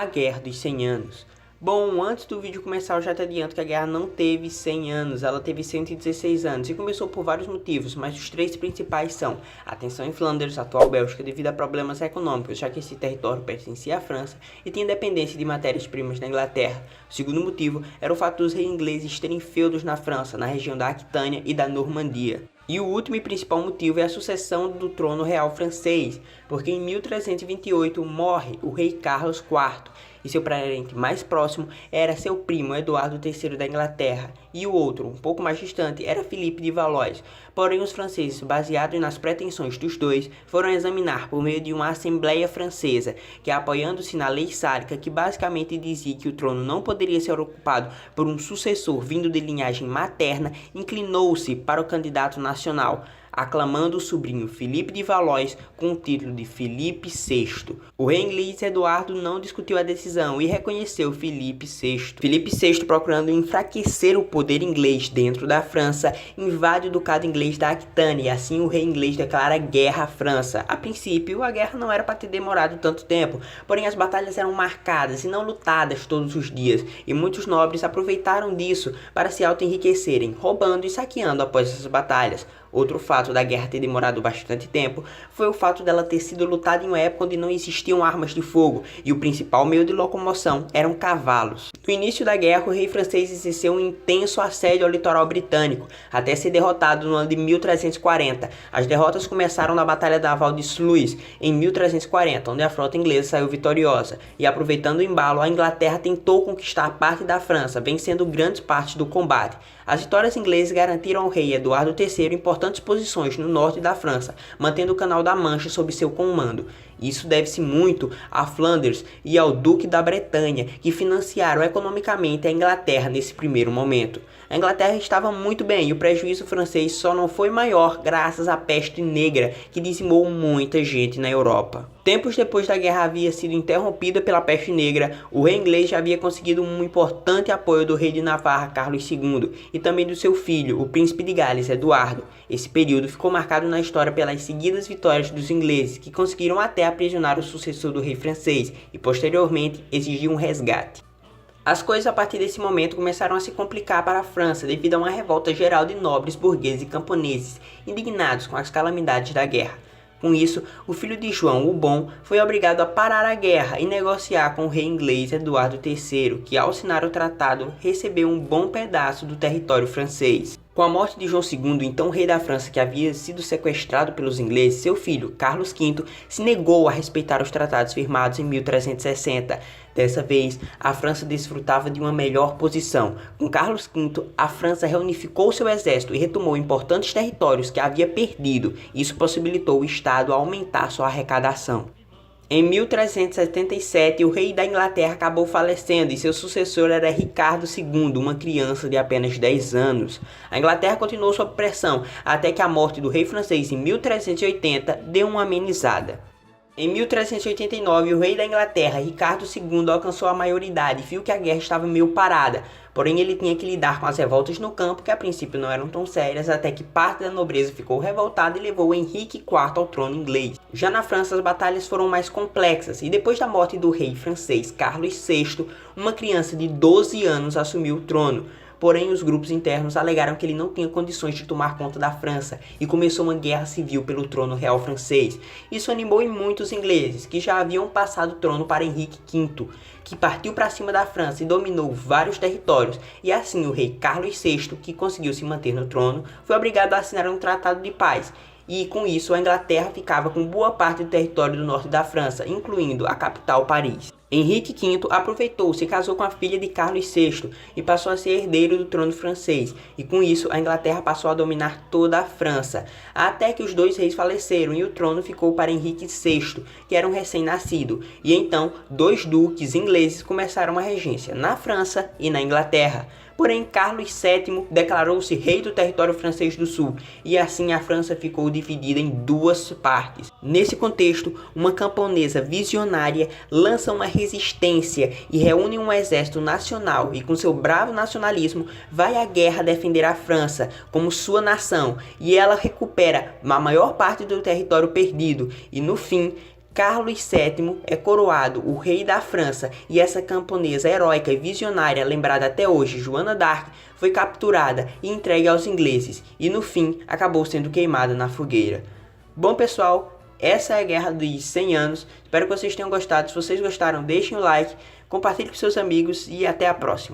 A Guerra dos 100 Anos. Bom, antes do vídeo começar eu já te adianto que a guerra não teve 100 anos, ela teve 116 anos e começou por vários motivos, mas os três principais são a tensão em Flandres, atual Bélgica, devido a problemas econômicos, já que esse território pertencia à França e tinha dependência de matérias-primas da Inglaterra. O segundo motivo era o fato dos reis ingleses terem feudos na França, na região da Aquitânia e da Normandia. E o último e principal motivo é a sucessão do trono real francês, porque em 1328 morre o rei Carlos IV, e seu parente mais próximo era seu primo Eduardo III da Inglaterra, e o outro, um pouco mais distante, era Filipe de Valois. Porém, os franceses, baseados nas pretensões dos dois, foram examinar por meio de uma Assembleia Francesa, que apoiando-se na lei sálica, que basicamente dizia que o trono não poderia ser ocupado por um sucessor vindo de linhagem materna, inclinou-se para o candidato nacional, aclamando o sobrinho Filipe de Valois com o título de Filipe VI. O rei inglês Eduardo não discutiu a decisão e reconheceu Filipe VI. Filipe VI, procurando enfraquecer o poder inglês dentro da França, invade o ducado inglês da Aquitânia e assim o rei inglês declara guerra à França. A princípio, a guerra não era para ter demorado tanto tempo, porém as batalhas eram marcadas e não lutadas todos os dias, e muitos nobres aproveitaram disso para se auto-enriquecerem, roubando e saqueando após essas batalhas. Outro fato da guerra ter demorado bastante tempo foi o fato dela ter sido lutada em uma época onde não existiam armas de fogo e o principal meio de locomoção eram cavalos. No início da guerra, o rei francês exerceu um intenso assédio ao litoral britânico, até ser derrotado no ano de 1340. As derrotas começaram na Batalha da Val de Sluis, em 1340, onde a frota inglesa saiu vitoriosa, e aproveitando o embalo, a Inglaterra tentou conquistar parte da França, vencendo grandes partes do combate. As vitórias inglesas garantiram ao rei Eduardo III importantes posições no norte da França, mantendo o Canal da Mancha sob seu comando. Isso deve-se muito a Flandres e ao Duque da Bretanha, que financiaram economicamente a Inglaterra nesse primeiro momento. A Inglaterra estava muito bem e o prejuízo francês só não foi maior graças à peste negra, que dizimou muita gente na Europa. Tempos depois da guerra havia sido interrompida pela peste negra, o rei inglês já havia conseguido um importante apoio do rei de Navarra, Carlos II, e também do seu filho, o príncipe de Gales, Eduardo. Esse período ficou marcado na história pelas seguidas vitórias dos ingleses, que conseguiram até aprisionar o sucessor do rei francês e, posteriormente, exigir um resgate. As coisas a partir desse momento começaram a se complicar para a França devido a uma revolta geral de nobres, burgueses e camponeses, indignados com as calamidades da guerra. Com isso, o filho de João o Bom foi obrigado a parar a guerra e negociar com o rei inglês Eduardo III, que ao assinar o tratado recebeu um bom pedaço do território francês. Com a morte de João II, então rei da França, que havia sido sequestrado pelos ingleses, seu filho, Carlos V, se negou a respeitar os tratados firmados em 1360. Dessa vez, a França desfrutava de uma melhor posição. Com Carlos V, a França reunificou seu exército e retomou importantes territórios que havia perdido. Isso possibilitou o Estado a aumentar sua arrecadação. Em 1377, o rei da Inglaterra acabou falecendo e seu sucessor era Ricardo II, uma criança de apenas 10 anos. A Inglaterra continuou sob pressão, até que a morte do rei francês em 1380 deu uma amenizada. Em 1389, o rei da Inglaterra, Ricardo II, alcançou a maioridade e viu que a guerra estava meio parada. Porém, ele tinha que lidar com as revoltas no campo, que a princípio não eram tão sérias, até que parte da nobreza ficou revoltada e levou Henrique IV ao trono inglês. Já na França, as batalhas foram mais complexas, e depois da morte do rei francês Carlos VI, uma criança de 12 anos assumiu o trono. Porém, os grupos internos alegaram que ele não tinha condições de tomar conta da França e começou uma guerra civil pelo trono real francês. Isso animou em muitos ingleses, que já haviam passado o trono para Henrique V, que partiu para cima da França e dominou vários territórios. E assim o rei Carlos VI, que conseguiu se manter no trono, foi obrigado a assinar um tratado de paz. E com isso a Inglaterra ficava com boa parte do território do norte da França, incluindo a capital Paris. Henrique V aproveitou-se e casou com a filha de Carlos VI e passou a ser herdeiro do trono francês, e com isso a Inglaterra passou a dominar toda a França, até que os dois reis faleceram e o trono ficou para Henrique VI, que era um recém-nascido, e então dois duques ingleses começaram a regência na França e na Inglaterra. Porém, Carlos VII declarou-se rei do território francês do sul, e assim a França ficou dividida em duas partes. Nesse contexto, uma camponesa visionária lança uma resistência e reúne um exército nacional e com seu bravo nacionalismo vai à guerra defender a França como sua nação, e ela recupera a maior parte do território perdido e no fim Carlos VII é coroado o rei da França e essa camponesa heróica e visionária, lembrada até hoje, Joana d'Arc, foi capturada e entregue aos ingleses e no fim acabou sendo queimada na fogueira. Bom pessoal, essa é a Guerra dos 100 Anos, espero que vocês tenham gostado. Se vocês gostaram, deixem o like, compartilhem com seus amigos e até a próxima.